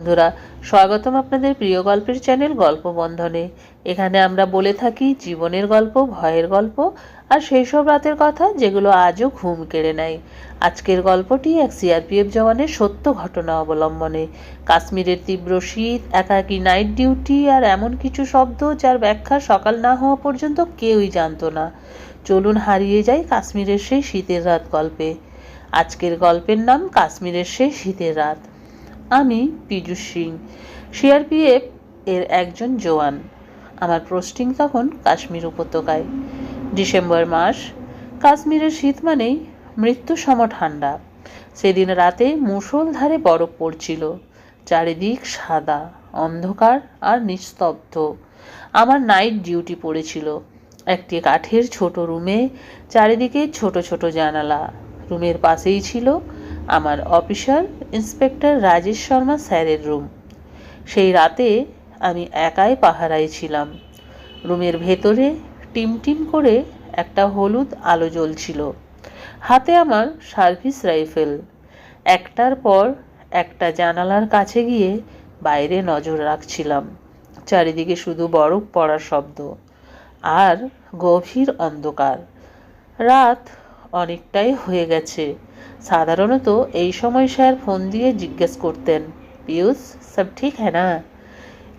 বন্ধুরা, স্বাগতম আপনাদের প্রিয় গল্পের চ্যানেল গল্প বন্ধনে। এখানে আমরা বলে থাকি জীবনের গল্প, ভয়ের গল্প আর সেই সব রাতের কথা যেগুলো আজও ঘুম কেড়ে নেয়। আজকের গল্পটি এক সিআরপিএফ জওয়ানের সত্য ঘটনা অবলম্বনে। কাশ্মীরের তীব্র শীত, একাকী নাইট ডিউটি আর এমন কিছু শব্দ যার ব্যাখ্যা সকাল না হওয়া পর্যন্ত কেউই জানতো না। চলুন হারিয়ে যাই কাশ্মীরের সেই শীতের রাত গল্পে। আজকের গল্পের নাম কাশ্মীরের সেই শীতের রাত। আমি পীযূষ সিং, সিআরপিএফ এর একজন জওয়ান। আমার পোস্টিং তখন কাশ্মীর উপত্যকায়। ডিসেম্বর মাস। কাশ্মীরের শীত মানেই মৃত্যুসম ঠান্ডা। সেদিন রাতে মুষলধারে বরফ পড়ছিল। চারিদিক সাদা, অন্ধকার আর নিস্তব্ধ। আমার নাইট ডিউটি পড়েছিল একটি কাঠের ছোট রুমে। চারিদিকে ছোট ছোট জানালা। রুমের পাশেই ছিল আমার অফিসার ইন্সপেক্টর রাজেশ শর্মা স্যারের রুম। সেই রাতে আমি একাই পাহারায় ছিলাম। রুমের ভেতরে টিমটিম করে একটা হলুদ আলো জ্বলছিল। হাতে আমার সার্ভিস রাইফেল। একটার পর একটা জানালার কাছে গিয়ে বাইরে নজর রাখছিলাম। চারিদিকে শুধু বরফ পড়ার শব্দ আর গভীর অন্ধকার। রাত অনেকটাই হয়ে গেছে। সাধারণত এই সময় স্যার ফোন দিয়ে জিজ্ঞেস করতেন, পিয়ুষ সব ঠিক হ্যাঁ না?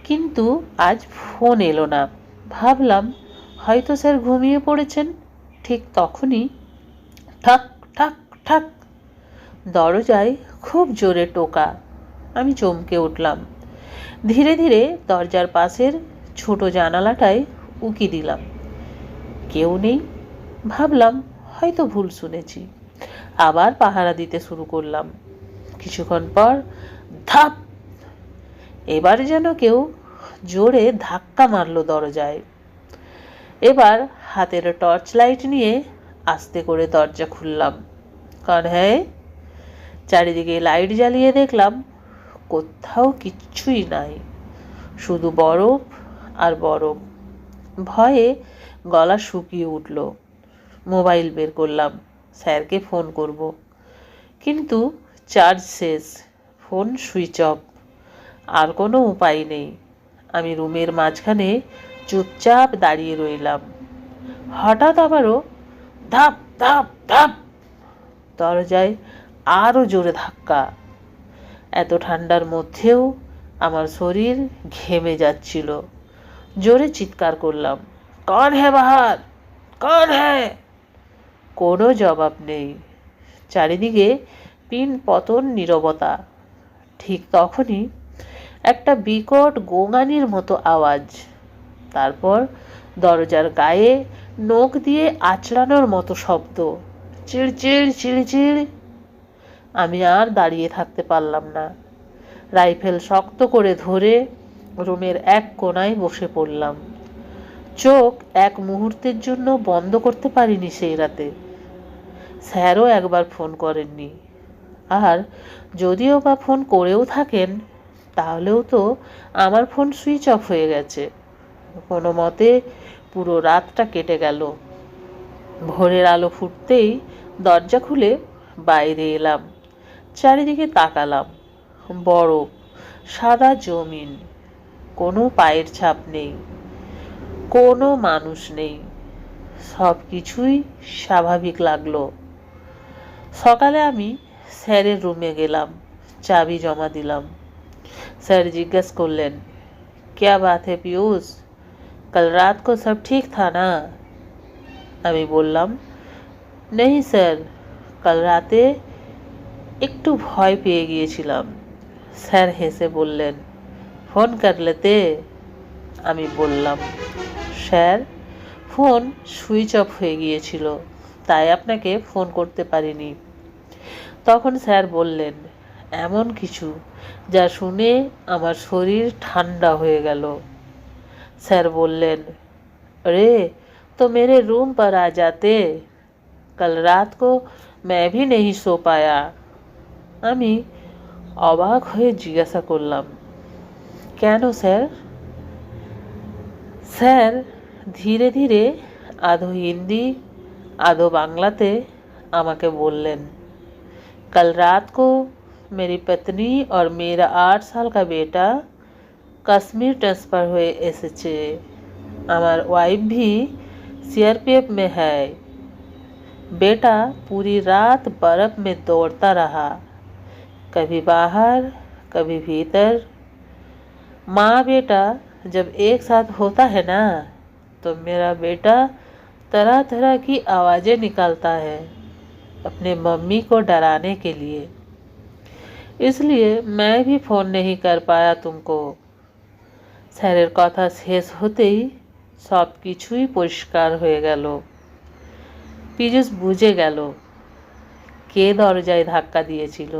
কিন্তু আজ ফোন এলো না। ভাবলাম হয়তো স্যার ঘুমিয়ে পড়েছেন। ঠিক তখনই ঠাক ঠাক ঠাক দরজায় খুব জোরে টোকা। আমি চমকে উঠলাম। ধীরে ধীরে দরজার পাশের ছোট জানালাটায় উকি দিলাম। কেউ নেই। ভাবলাম হয়তো ভুল শুনেছি। আবার পাহারা দিতে শুরু করলাম। কিছুক্ষণ পর ধাপ! এবার যেন কেউ জোরে ধাক্কা মারল দরজায়। এবার হাতের টর্চ লাইট নিয়ে আস্তে করে দরজা খুললাম। কারণ হ্যাঁ, চারিদিকে লাইট জ্বালিয়ে দেখলাম কোথাও কিচ্ছুই নাই, শুধু বরফ আর বরফ। ভয়ে গলা শুকিয়ে উঠল। মোবাইল বের করলাম, স্যারকে ফোন করব। কিন্তু চার্জ শেষ, ফোন সুইচ অফ। আর কোনো উপায় নেই। আমি রুমের মাঝখানে চুপচাপ দাঁড়িয়ে রইলাম। হঠাৎ আবারও ধাপ ধাপ ধাপ। দরজায় আরও জোরে ধাক্কা। এত ঠান্ডার মধ্যেও আমার শরীর ঘেমে যাচ্ছিল। জোরে চিৎকার করলাম, কন হ্যাঁ বাহার, কন হ্যাঁ? কোনো জবাব নেই। চারিদিকে পিন পতন নীরবতা। ঠিক তখনই একটা বিকট গোঙানির মতো আওয়াজ। তারপর দরজার গায়ে নখ দিয়ে আঁচড়ানোর মতো শব্দ। চিড়চিড় চিড়চিড়। আমি আর দাঁড়িয়ে থাকতে পারলাম না। রাইফেল শক্ত করে ধরে রুমের এক কোণায় বসে পড়লাম। চোখ এক মুহূর্তের জন্য বন্ধ করতে পারিনি সেই রাতে। স্যারও একবার ফোন করেননি। আর যদিও বা ফোন করেও থাকেন, তাহলেও তো আমার ফোন সুইচ অফ হয়ে গেছে। কোনো মতে পুরো রাতটা কেটে গেল। ভোরের আলো ফুটতেই দরজা খুলে বাইরে এলাম। চারিদিকে তাকালাম। বরফ, সাদা জমিন, কোনো পায়ের ছাপ নেই, কোনো মানুষ নেই। সব কিছুই স্বাভাবিক লাগলো। সকালে আমি স্যারের রুমে গেলাম, চাবি জমা দিলাম। স্যার জিজ্ঞেস করলেন, क्या बात है पीयूष, कल रात को सब ठीक था ना? আমি বললাম, नहीं স্যার, কাল রাতে একটু ভয় পেয়ে গিয়েছিলাম। স্যার হেসে বললেন, ফোন কর লেতে। আমি বললাম, স্যার ফোন সুইচ অফ হয়ে গিয়েছিল, তাই আপনাকে ফোন করতে পারিনি। তখন স্যার বললেন এমন কিছু যা শুনে আমার শরীর ঠান্ডা হয়ে গেল। স্যার বললেন, अरे तो मेरे रूम पर आ जाते, कल रात को मैं भी नहीं सो पाया। আমি অবাক হয়ে জিজ্ঞাসা করলাম, কেন স্যার? স্যার ধীরে ধীরে আধো হিন্দি আধো বাংলাতে আমাকে বললেন, कल रात को मेरी पत्नी और मेरा 8 साल का बेटा কাশ্মীর ট্রান্সফার হয়ে এসেছে। আমার ওয়াইফ भी सीआरपीएफ में है। बेटा पूरी रात बर्फ में दौड़ता रहा, कभी बाहर कभी भीतर। माँ बेटा जब एक साथ होता है ना, तो मेरा बेटा तरह तरह की आवाज़ें निकालता है अपने मम्मी को डराने के लिए, इसलिए मैं भी फ़ोन नहीं कर पाया तुमको। স্যারের কথা শেষ হতেই সব কিছুই পরিষ্কার হয়ে গেল। পীযূষ বুঝে গেল কে দরজায় ধাক্কা দিয়েছিল,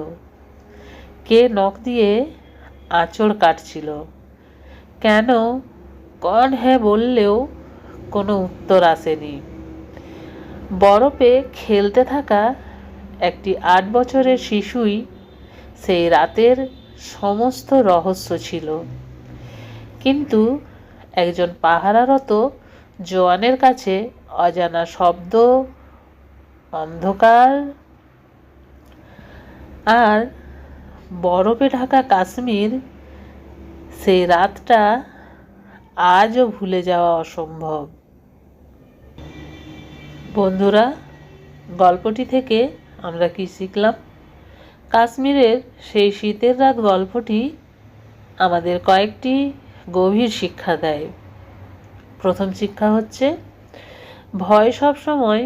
কে নখ দিয়ে আঁচড় কাটছিল, কেন কন হ্যাঁ বললেও কোনো উত্তর আসেনি। বরফে খেলতে থাকা একটি 8 বছরের শিশুই সেই রাতের সমস্ত রহস্য ছিল। কিন্তু একজন পাহারারত জওয়ানের কাছে অজানা শব্দ, অন্ধকার আর বরফে ঢাকা কাশ্মীর, সেই রাতটা আজও ভুলে যাওয়া অসম্ভব। বন্ধুরা, গল্পটি থেকে আমরা কি শিখলাম? কাশ্মীরের সেই শীতের রাত গল্পটি আমাদের কয়েকটি গভীর শিক্ষা দেয়। প্রথম শিক্ষা হচ্ছে, ভয় সবসময়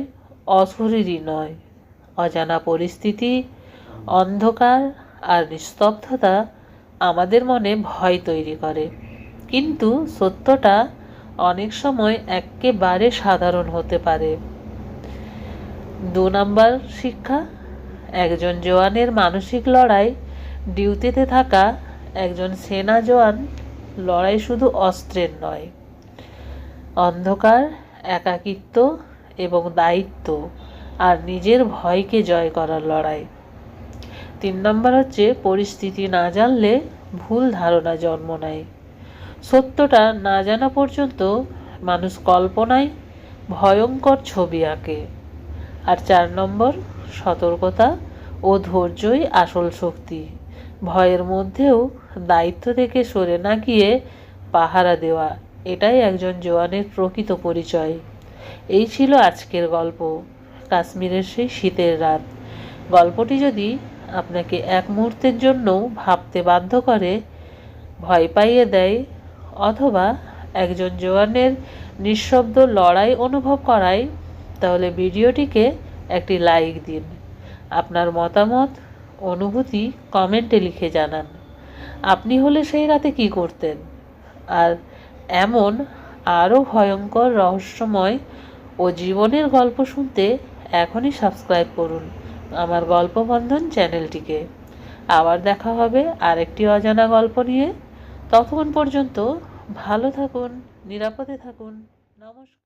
অশরীরী নয়। অজানা পরিস্থিতি, অন্ধকার আর নিস্তব্ধতা আমাদের মনে ভয় তৈরি করে, কিন্তু সত্যটা অনেক সময় একেবারে সাধারণ হতে পারে। 2 নম্বর শিক্ষা, একজন জওয়ানের মানসিক লড়াই। ডিউটিতে থাকা একজন সেনা জওয়ান লড়াই শুধু অস্ত্রের নয়, অন্ধকার, একাকিত্ব এবং দায়িত্ব আর নিজের ভয়কে জয় করার লড়াই। 3 নম্বর হচ্ছে, পরিস্থিতি না জানলে ভুল ধারণা জন্ম নেয়। সত্যটা না জানা পর্যন্ত মানুষ কল্পনায় ভয়ঙ্কর ছবি আঁকে। আর 4 নম্বর, সতর্কতা ও ধৈর্যই আসল শক্তি। ভয়ের মধ্যেও দায়িত্ব থেকে সরে না গিয়ে পাহারা দেওয়া, এটাই একজন জওয়ানের প্রকৃত পরিচয়। এই ছিল আজকের গল্প, কাশ্মীরের সেই শীতের রাত। গল্পটি যদি আপনাকে এক মুহূর্তের জন্য ভাবতে বাধ্য করে, ভয় পাইয়ে দেয় অথবা একজন জওয়ানের নিঃশব্দ লড়াই অনুভব করায়, তাহলে ভিডিওটিকে একটি লাইক দিন। আপনার মতামত, অনুভূতি কমেন্টে লিখে জানান। আপনি হলে সেই রাতে কি করতেন? আর এমন আরও ভয়ঙ্কর, রহস্যময় ও জীবনের গল্প শুনতে এখনই সাবস্ক্রাইব করুন আমার গল্পবন্ধন চ্যানেলটিকে। আবার দেখা হবে আরেকটি অজানা গল্প নিয়ে। ততক্ষণ পর্যন্ত ভালো থাকুন, নিরাপদে থাকুন। নমস্কার।